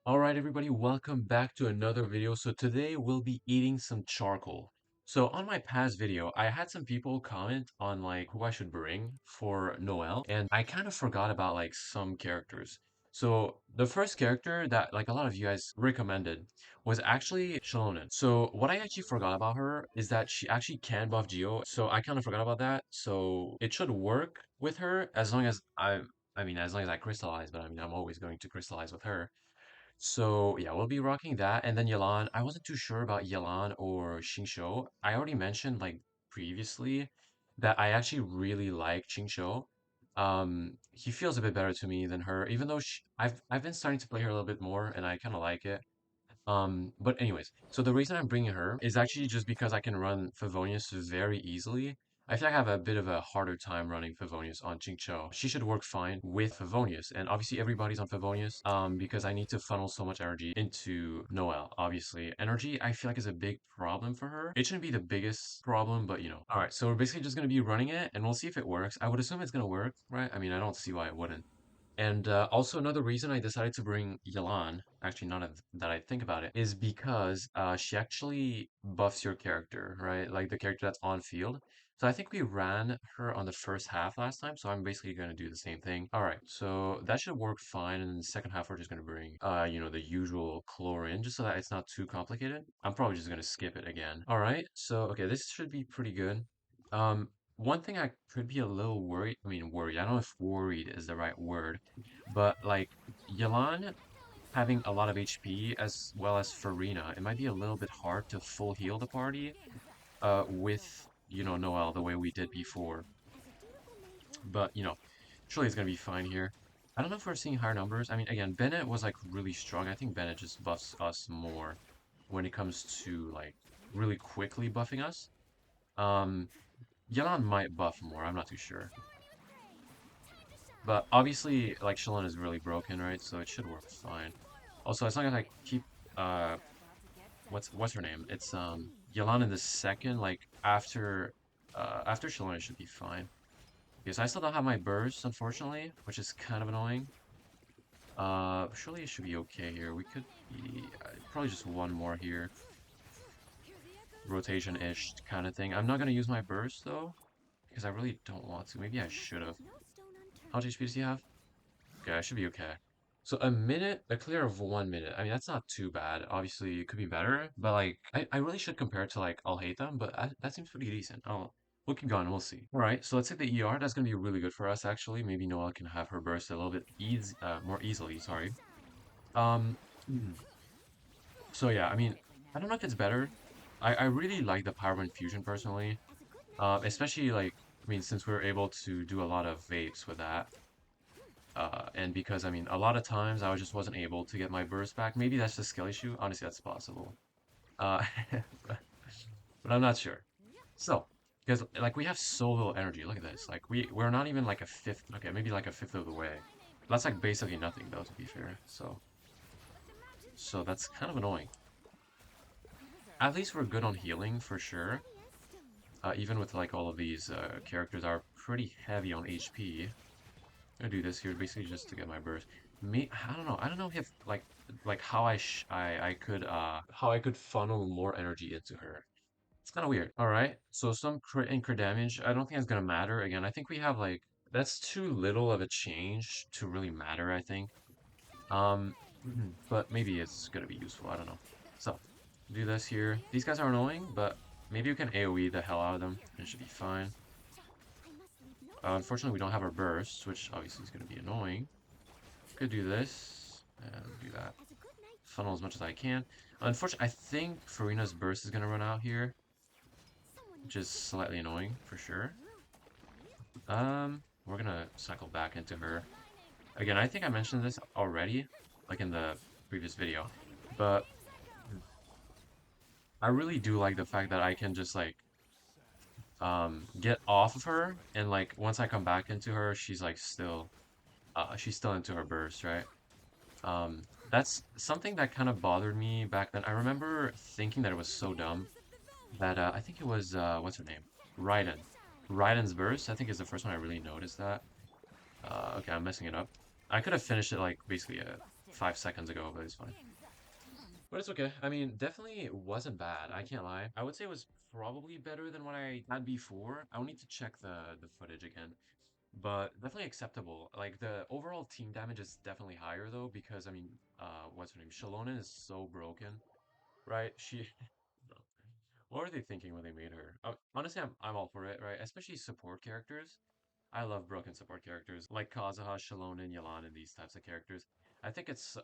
Alright everybody, welcome back to another video. So today we'll be eating some charcoal. So on my past video, I had some people comment on like who I should bring for Noelle, and I kind of forgot about like some characters. So the first character that like a lot of you guys recommended was actually Xilonen. So what I actually forgot about her is that she actually can buff Geo. So I kind of forgot about that. So it should work with her as long as as long as I crystallize, but I mean I'm always going to crystallize with her. So yeah, we'll be rocking that. And then Yelan, I wasn't too sure about Yelan or Xingqiu. I already mentioned like previously that I actually really like Xingqiu. He feels a bit better to me than her, even though I've been starting to play her a little bit more and I kind of like it. But anyways, so the reason I'm bringing her is actually just because I can run Favonius very easily. I feel like I have a bit of a harder time running Favonius on Qingqiu. She should work fine with Favonius, and obviously everybody's on Favonius, because I need to funnel so much energy into Noelle, obviously. Energy, I feel like is a big problem for her. It shouldn't be the biggest problem, but you know. Alright, so we're basically just gonna be running it, and we'll see if it works. I would assume it's gonna work, right? I mean, I don't see why it wouldn't. And also another reason I decided to bring Yelan, actually not that I think about it, is because she actually buffs your character, right? Like the character that's on field. So I think we ran her on the first half last time, so I'm basically going to do the same thing. All right, so that should work fine. And in the second half, we're just going to bring, the usual chlorine, just so that it's not too complicated. I'm probably just going to skip it again. All right, so okay, this should be pretty good. Um, One thing I could be a little worried, worried, I don't know if worried is the right word, but like Yelan having a lot of HP as well as Farina, it might be a little bit hard to full heal the party with, Noelle the way we did before. But, surely it's gonna be fine here. I don't know if we're seeing higher numbers. I mean, again, Bennett was like really strong. I think Bennett just buffs us more when it comes to like really quickly buffing us. Um, Yelan might buff more, I'm not too sure. But obviously, like Xilonen is really broken, right? So it should work fine. Also, as long as I keep uh, what's her name? It's Yelan in the second, like after Xilonen it should be fine. Because I still don't have my burst, unfortunately, which is kind of annoying. Surely it should be okay here. We could be probably just one more here, rotation-ish kind of thing. I'm not gonna use my burst though, because I really don't want to. Maybe I should have. How much HP does he have? Okay, I should be okay. So a minute, a clear of 1 minute. I mean, that's not too bad. Obviously, it could be better, but like, I really should compare it to like I'll hate them, but that seems pretty decent. Oh, we'll keep going. We'll see. All right, so let's take the ER. That's gonna be really good for us, actually. Maybe Noelle can have her burst a little bit more easily. Sorry. Um. hmm. So yeah, I mean, I don't know if it's better. I really like the Power Infusion personally. Especially like, I mean, since we're able to do a lot of vapes with that. And because, I mean, a lot of times I just wasn't able to get my burst back. Maybe that's the skill issue. Honestly, that's possible. Uh, but, but I'm not sure. So, because like we have so little energy. Look at this. Like we're not even like a fifth. Okay, maybe like a fifth of the way. That's like basically nothing though, to be fair. So that's kind of annoying. At least we're good on healing for sure. Even with like all of these characters are pretty heavy on HP. I'm gonna do this here basically just to get my burst. Me, I don't know. I don't know if like how how I could funnel more energy into her. It's kind of weird. All right. So some crit and crit damage. I don't think it's gonna matter. Again, I think we have like that's too little of a change to really matter, I think. Um, but maybe it's gonna be useful. I don't know. So do this here. These guys are annoying, but maybe we can AoE the hell out of them. And it should be fine. Unfortunately, we don't have our burst, which obviously is going to be annoying. Could do this and do that. Funnel as much as I can. Unfortunately, I think Farina's burst is going to run out here, which is slightly annoying for sure. We're going to cycle back into her. Again, I think I mentioned this already, like in the previous video, but I really do like the fact that I can just like get off of her and like once I come back into her, she's still into her burst, right? That's something that kind of bothered me back then. I remember thinking that it was so dumb that I think it was what's her name? Raiden. Raiden's burst, I think is the first one I really noticed that. Okay, I'm messing it up. I could have finished it like basically 5 seconds ago, but it's fine. But it's okay. I mean, definitely it wasn't bad. I can't lie. I would say it was probably better than what I had before. I will need to check the footage again. But definitely acceptable. Like the overall team damage is definitely higher though, because I mean, what's her name? Xilonen is so broken, right? She what were they thinking when they made her? Honestly, I'm all for it, right? Especially support characters. I love broken support characters like Kazuha, Xilonen, Yelan, and these types of characters. I think it's,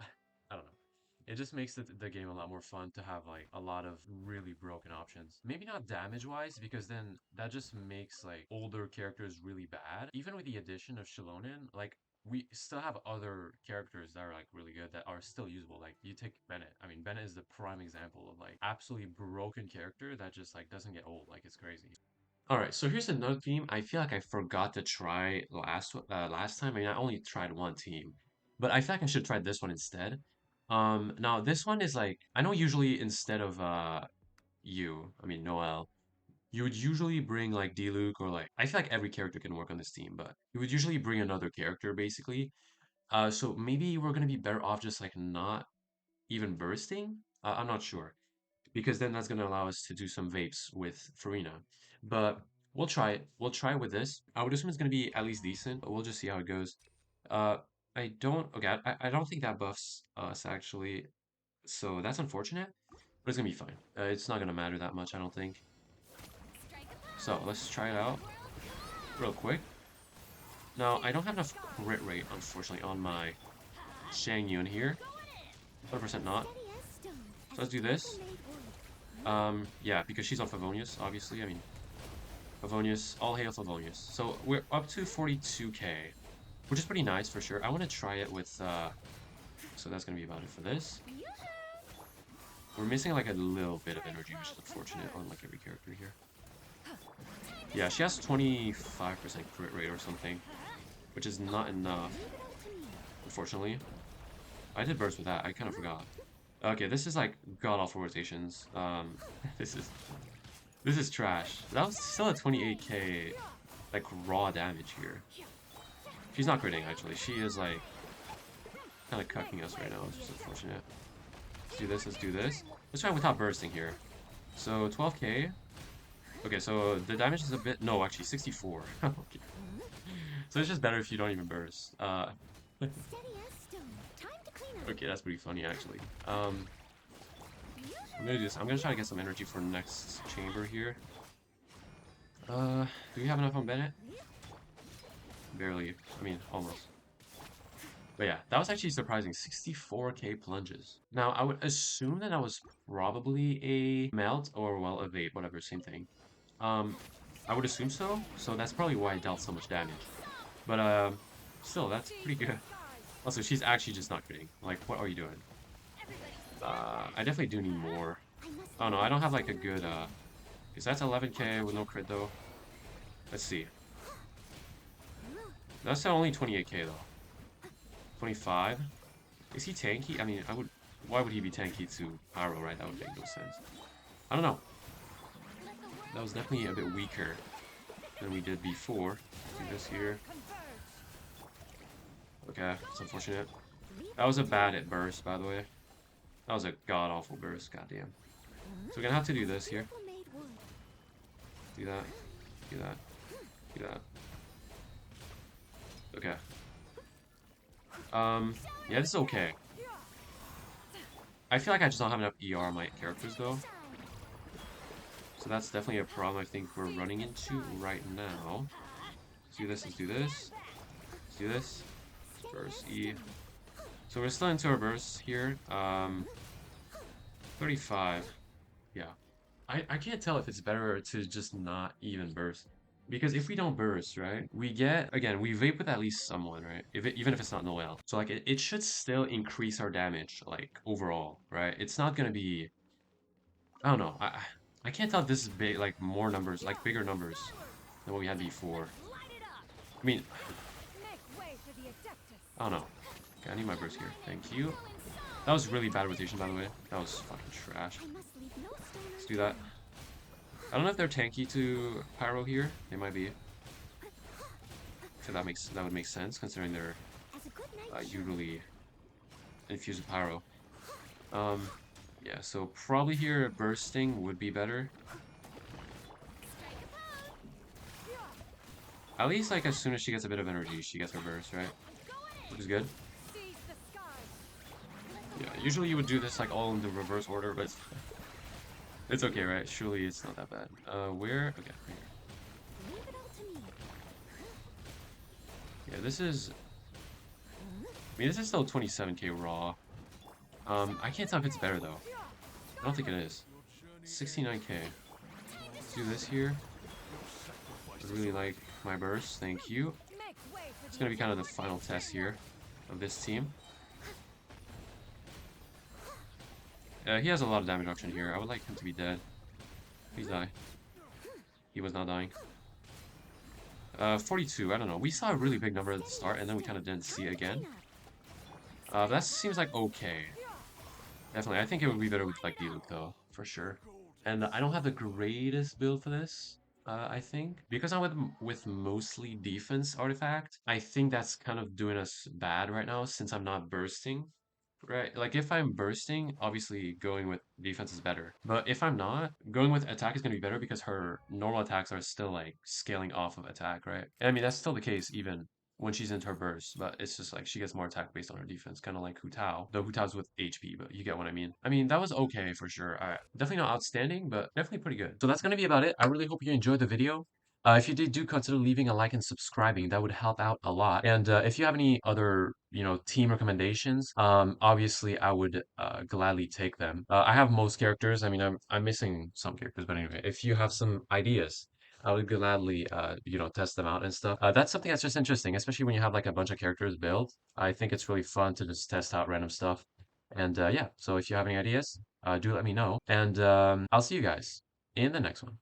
I don't know. It just makes the game a lot more fun to have like a lot of really broken options. Maybe not damage wise, because then that just makes like older characters really bad. Even with the addition of Xilonen, like we still have other characters that are like really good that are still usable. Like you take Bennett. I mean, Bennett is the prime example of like absolutely broken character that just like doesn't get old. Like it's crazy. All right, so here's another theme. I feel like I forgot to try last time. I mean, I only tried one team, but I feel like I should try this one instead. Now this one is like I know usually instead of I mean Noelle, you would usually bring like D-Luke or like I feel like every character can work on this team, but you would usually bring another character basically. So maybe we're gonna be better off just like not even bursting. I'm not sure because then that's going to allow us to do some vapes with Farina. But we'll try it. We'll try with this. I would assume it's going to be at least decent, but we'll just see how it goes. Uh, I don't, okay, I don't think that buffs us actually, so that's unfortunate, but it's going to be fine. It's not going to matter that much, I don't think. So let's try it out real quick. Now, I don't have enough crit rate, unfortunately, on my Xianyun here. 100% not. So let's do this. Yeah, because she's on Favonius, obviously. I mean, Favonius, all hail Favonius. So we're up to 42k, which is pretty nice for sure. I want to try it with, so that's going to be about it for this. We're missing like a little bit of energy, which is unfortunate on like every character here. Yeah, she has 25% crit rate or something, which is not enough, unfortunately. I did burst with that, I kind of forgot. Okay, this is like god-awful rotations. This is trash. That was still a 28k like raw damage here. She's not critting actually. She is like kind of cucking us right now, which is unfortunate. Let's do this, let's do this. Let's try without bursting here. So 12k. Okay, so the damage is a bit no, actually 64. Okay. So it's just better if you don't even burst. Okay, that's pretty funny actually. I'm gonna do this. I'm gonna try to get some energy for next chamber here. Do we have enough on Bennett? Barely. I mean, almost. But yeah, that was actually surprising. 64k plunges. Now, I would assume that was probably a melt or, well, a vape, whatever, same thing. Um, I would assume so. So that's probably why it dealt so much damage. But, still, that's pretty good. Also, she's actually just not critting. Like, what are you doing? I definitely do need more. Oh no, I don't have like a good, because that's 11k with no crit though. Let's see. That's only 28k though. 25? Is he tanky? I mean, why would he be tanky to Pyro, right? That would make no sense. I don't know. That was definitely a bit weaker than we did before. Do this here. Okay, it's unfortunate. That was a bad at burst, by the way. That was a god-awful burst, goddamn. So we're gonna have to do this here. Do that. Do that. Do that. Okay. Yeah, this is okay. I feel like I just don't have enough ER on my characters, though. So that's definitely a problem I think we're running into right now. Let's do this, let's do this. Let's do this. Burst E. So we're still into our burst here. 35. Yeah. I can't tell if it's better to just not even burst. Because if we don't burst, right, we get, again, we vape with at least someone, right? Even if it's not Noelle. So, like, it should still increase our damage, like, overall, right? It's not gonna be, I don't know. I can't tell if this is big, like, more numbers, like, bigger numbers than what we had before. I mean, I don't know. Okay, I need my burst here. Thank you. That was really bad rotation, by the way. That was fucking trash. Let's do that. I don't know if they're tanky to Pyro here. They might be. So that would make sense considering they're usually infuse with pyro. Um, yeah, so probably here bursting would be better. At least like as soon as she gets a bit of energy, she gets her burst, right? Which is good. Yeah, usually you would do this like all in the reverse order, but it's okay, right? Surely it's not that bad. Where? Okay, right here. Yeah, this is. I mean, this is still 27k raw. I can't tell if it's better though. I don't think it is. 69k. Let's do this here. I really like my burst. Thank you. It's gonna be kind of the final test here of this team. He has a lot of damage reduction here. I would like him to be dead. Please die. He was not dying. 42. I don't know. We saw a really big number at the start, and then we kind of didn't see it again. That seems like okay. Definitely. I think it would be better with like D-Luke though, for sure. And I don't have the greatest build for this. I think because I'm with mostly defense artifact, I think that's kind of doing us bad right now since I'm not bursting. Right, like if I'm bursting, obviously going with defense is better. But if I'm not, going with attack is going to be better because her normal attacks are still like scaling off of attack, right? And I mean, that's still the case even when she's into her burst, but it's just like she gets more attack based on her defense, kind of like Hu Tao. Though Hu Tao's with HP, but you get what I mean. I mean, that was okay for sure. Definitely not outstanding, but definitely pretty good. So that's going to be about it. I really hope you enjoyed the video. If you did, do consider leaving a like and subscribing. That would help out a lot. And if you have any other, team recommendations, obviously I would gladly take them. I have most characters. I mean, I'm missing some characters, but anyway, if you have some ideas, I would gladly, test them out and stuff. That's something that's just interesting, especially when you have like a bunch of characters built. I think it's really fun to just test out random stuff. And yeah, so if you have any ideas, do let me know. And I'll see you guys in the next one.